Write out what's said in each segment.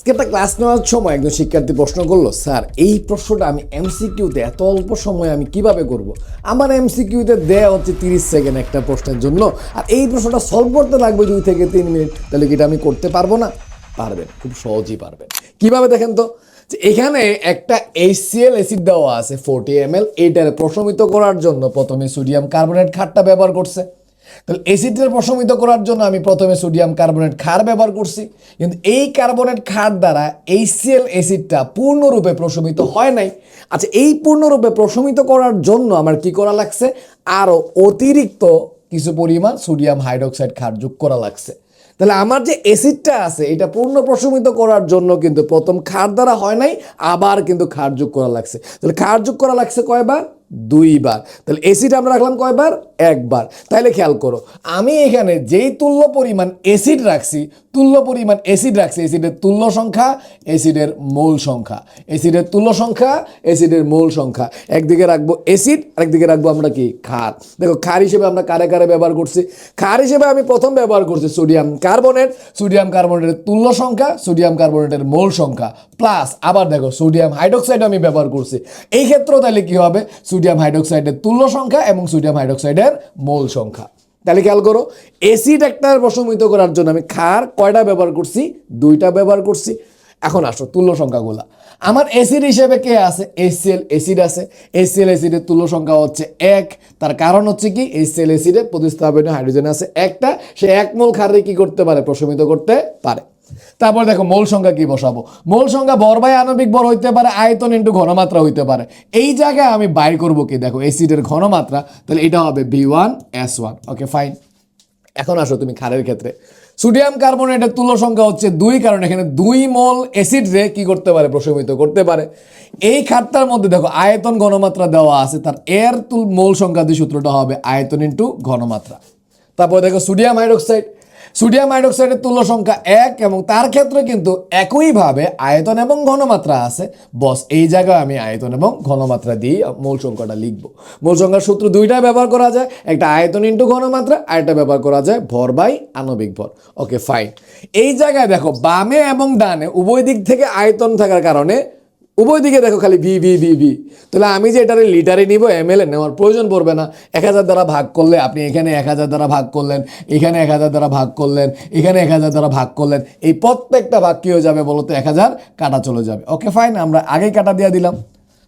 আজকে একটা ক্লাস নেওয়ার সময় একজন শিক্ষার্থী প্রশ্ন করলো, স্যার এই প্রশ্নটা আমি এমসিকিউতে এত অল্প সময় আমি কিভাবে করব। আমার এমসিকিউতে দেয়া হচ্ছে 30 সেকেন্ড একটা প্রশ্নের জন্য, আর এই প্রশ্নটা সলভ করতে লাগবে 2 থেকে 3 মিনিট। তাহলে কি এটা আমি করতে পারবো না? পারবেন, খুব সহজেই পারবেন। কিভাবে দেখেন তো, যে এখানে একটা HCl অ্যাসিড দেওয়া আছে 40 ml। এইটার প্রশমিত করার জন্য প্রথমে সোডিয়াম কার্বনেট ক্ষারটা ব্যবহার করছে। তাহলে অ্যাসিডের প্রশমিত করার জন্য আমি প্রথমে সোডিয়াম কার্বনেট ক্ষার ব্যবহার করছি, কিন্তু এই কার্বনেট ক্ষার দ্বারা HCl অ্যাসিডটা পূর্ণরূপে প্রশমিত হয় নাই। আচ্ছা, এই পূর্ণরূপে প্রশমিত করার জন্য আমার কি করা লাগছে? আরও অতিরিক্ত কিছু পরিমাণ সোডিয়াম হাইড্রোক্সাইড ক্ষার যোগ করা লাগছে। তাহলে আমার যে অ্যাসিডটা আছে এটা পূর্ণ প্রশমিত করার জন্য কিন্তু প্রথম ক্ষার দ্বারা হয় নাই, আবার কিন্তু ক্ষার যোগ করা লাগছে। তাহলে ক্ষার যোগ করা লাগছে কয়বার? 2 বার। তাহলে অ্যাসিড আমরা রাখলাম কয়বার? 1 বার। তাহলে খেয়াল করো, আমি এখানে যেই তুল্য পরিমাণ অ্যাসিড রাখছি, অ্যাসিডের তুল্য সংখ্যা, অ্যাসিডের মোল সংখ্যা, অ্যাসিডের তুল্য সংখ্যা, অ্যাসিডের মোল সংখ্যা। একদিকে রাখবো অ্যাসিড, আরেকদিকে রাখবো আমরা কি? ক্ষার। দেখো ক্ষার হিসেবে আমরা কারে কারে ব্যবহার করছি? ক্ষার হিসেবে আমি প্রথম ব্যবহার করছি সোডিয়াম কার্বনেটের তুল্য সংখ্যা, সোডিয়াম কার্বনেটের মোল সংখ্যা, প্লাস আবার দেখো সোডিয়াম হাইড্রোক্সাইড আমি ব্যবহার করছি। এই ক্ষেত্রেও তাহলে কি হবে? সোডিয়াম হাইড্রোক্সাইডের তুল্য সংখ্যা এবং সোডিয়াম হাইড্রোক্সাইডের মোল সংখ্যা। তাহলে খেয়াল করো, অ্যাসিড একটা প্রশমিত করার জন্য আমি ক্ষার কয়টা ব্যবহার করছি? 2টা ব্যবহার করছি। এখন আসো তুল্য সংখ্যাগুলা। আমার অ্যাসিড হিসেবে কে আছে? HCl অ্যাসিড আছে। HCl অ্যাসিডের তুল্য সংখ্যা হচ্ছে 1। তার কারণ হচ্ছে কি? HCl অ্যাসিডে প্রতিস্থাপনীয় হাইড্রোজেন আছে একটা, সে 1 মোল ক্ষারে কি করতে পারে? প্রশমিত করতে পারে। তারপর দেখো মোল সংখ্যা কি বসাবো? মোল সংখ্যা ভর বাই আণবিক ভর হইতে পারে, আয়তন ইন্টু ঘনমাত্রা হইতে পারে। এই জায়গায় আমি বাইর করবো কি? দেখো অ্যাসিডের ঘনমাত্রা, তাহলে এটা হবে V1S1। Okay fine. এখন আসো তুমি ক্ষারের ক্ষেত্রে। সোডিয়াম কার্বনেটের তুল্য সংখ্যা হচ্ছে 2, কারণ এখানে 2 মোল অ্যাসিড রে কি করতে পারে? প্রশমিত করতে পারে। এই ক্ষারটার মধ্যে দেখো আয়তন ঘনমাত্রা দেওয়া আছে, তার এর মোল সংখ্যা দিয়ে সূত্রটা হবে আয়তন ইন্টু ঘনমাত্রা। তারপর দেখো সোডিয়াম হাইড্রোক্সাইডের তুল্য সংখ্যা 1, এবং তার ক্ষেত্রে কিন্তু একইভাবে আয়তন এবং ঘনমাত্রা আছে। বস এই জায়গায় আমি আয়তন এবং ঘনমাত্রা দিয়ে মূল সংখ্যাটা লিখবো। মূল সংখ্যার সূত্র 2টা ব্যবহার করা যায়, একটা আয়তন ইন্টু ঘনমাত্রা, আরেকটা ব্যবহার করা যায় ভর বাই আণবিক ভর। Okay fine. এই জায়গায় দেখো বামে এবং ডানে উভয় দিক থেকে আয়তন থাকার কারণে উভয় দিকে দেখো খালি ভি। তাহলে আমি যে এটারে লিটারে নিব, ml নেওয়ার প্রয়োজন পড়বে না। 1000 দ্বারা ভাগ করলে আপনি এখানে 1000 দ্বারা ভাগ করলেন, এখানে 1000 দ্বারা ভাগ করলেন, এখানে 1000 দ্বারা ভাগ করলেন। এই প্রত্যেকটা ভাগ কি হয়ে যাবে বলতো? 1000 কাটা চলে যাবে। ওকে ফাইন, আমরা আগেই কাটা দিয়ে দিলাম।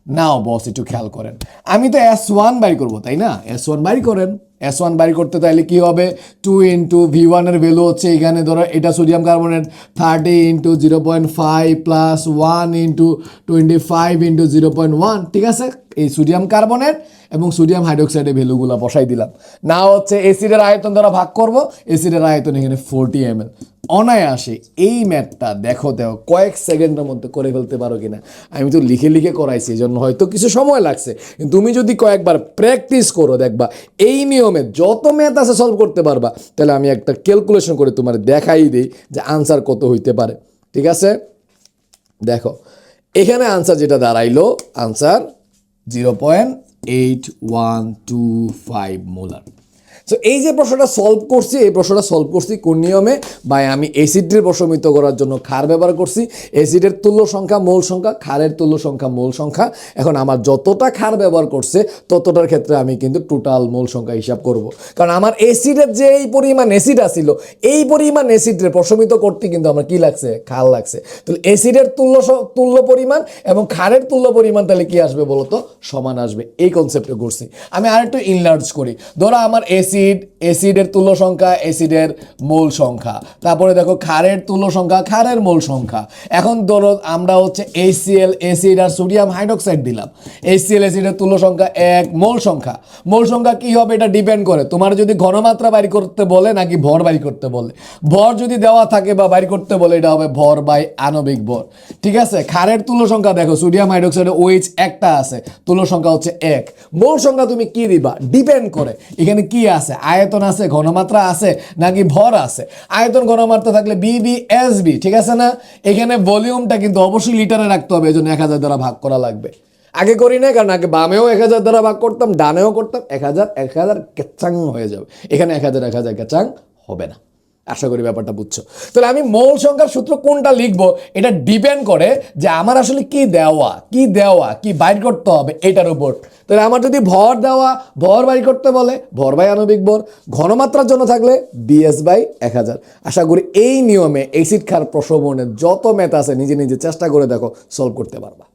নাও বস একটু খেয়াল করেন, আমি তো S1 বাই করবো, তাই না? S1 বাই করেন। S1 বাই করতে তাইলে কি হবে? 2 ইন্টু V1 এর ভ্যালু হচ্ছে এখানে ধরো এটা sodium carbonate 30 into 0.5 plus 1 into 25 into 0.1। ঠিক আছে, এই সোডিয়াম কার্বনেট এবং সোডিয়াম হাইড্রোক্সাইডের ভ্যালুগুলো বসাই দিলাম। না হচ্ছে অ্যাসিডের আয়তন দ্বারা ভাগ করব, অ্যাসিডের আয়তন এখানে 40 ml। অনায়াসে এই ম্যাথটা দেখো কয়েক সেকেন্ডের মধ্যে করে ফেলতে পারো কিনা। আমি তো লিখে লিখে করাইছি, এই জন্য হয়তো কিছু সময় লাগছে, কিন্তু তুমি যদি কয়েকবার প্র্যাকটিস করো দেখবা এই নিয়মে যত ম্যাথ আছে সলভ করতে পারবা। তাহলে আমি একটা ক্যালকুলেশন করে তোমার দেখাই দিই যে আনসার কত হইতে পারে। ঠিক আছে, দেখো এখানে আনসার যেটা দাঁড়াইলো, আনসার 0.8125 মোলার। সো এই যে প্রশ্নটা সলভ করছি, এই প্রশ্নটা সলভ করছি কোন নিয়মে? ভাই আমি অ্যাসিডের প্রশমিত করার জন্য ক্ষার ব্যবহার করছি। অ্যাসিডের তুল্য সংখ্যা মোল সংখ্যা, ক্ষারের তুল্য সংখ্যা মোল সংখ্যা। এখন আমার যতটা ক্ষার ব্যবহার করছে ততটার ক্ষেত্রে আমি কিন্তু টোটাল মোল সংখ্যা হিসাব করব, কারণ আমার অ্যাসিডের যে এই পরিমাণ অ্যাসিড আসিল, এই পরিমাণ অ্যাসিডের প্রশমিত করতে কিন্তু আমার কি লাগছে? ক্ষার লাগছে। তাহলে অ্যাসিডের তুল্য পরিমাণ এবং ক্ষারের তুল্য পরিমাণ তাহলে কি আসবে বলতো? সমান আসবে। এই কনসেপ্টে করছি। আমি আরেকটু ইনলার্জ করি। ধরো আমার অ্যাসিডের তুল্য সংখ্যা, অ্যাসিডের মোল সংখ্যা, তারপরে দেখো ক্ষারের তুল্য সংখ্যা, ক্ষারের মোল সংখ্যা। এখন ধরো আমরা হচ্ছে HCl অ্যাসিড আর সোডিয়াম হাইড্রোক্সাইড দিলাম। HCl অ্যাসিডের তুল্য সংখ্যা 1, মোল সংখ্যা কি হবে? এটা ডিপেন্ড করে তোমার যদি ঘনমাত্রা বাইর করতে বলে নাকি ভর বাইর করতে বলে। ভর যদি দেওয়া থাকে বা বাইর করতে বলে, এটা হবে ভর বাই আণবিক ভর। ঠিক আছে, ক্ষারের তুল্য সংখ্যা দেখো সোডিয়াম হাইড্রোক্সাইডের OH একটা আছে, তুল্য সংখ্যা হচ্ছে 1। মোল সংখ্যা তুমি কি দিবা? ডিপেন্ড করে এখানে কি আছে, আয়তন আছে, ঘনমাত্রা আছে নাকি ভর আছে। আয়তন ঘনমাত্রা থাকলে BBSB, ঠিক আছে না? এখানে ভলিউমটা কিন্তু অবশ্যই লিটারে রাখতে হবে, এই জন্য 1000 দ্বারা ভাগ করা লাগবে। আগে করি না, কারণ আগে বামেও 1000 দ্বারা ভাগ করতাম, ডানেও করতাম, 1000 1000 কেচাং হয়ে যাবে। এখানে 1000 1000 কেচাং হবে না। আশা করি ব্যাপারটা বুঝছো। তাহলে আমি মৌল সংখ্যার সূত্র কোনটা লিখবো এটা ডিপেন্ড করে যে আমার আসলে কি দেওয়া কি বাইর করতে হবে এটার উপর। তাহলে আমার যদি ভর দেওয়া, ভর বাইর করতে বলে ভর বাই আণবিক ভর, ঘনমাত্রার জন্য থাকলে BS বাই 1000। আশা করি এই নিয়মে অ্যাসিড ক্ষার প্রশমনের যত ম্যাথ আছে নিজে নিজে চেষ্টা করে দেখো, সলভ করতে পারবা।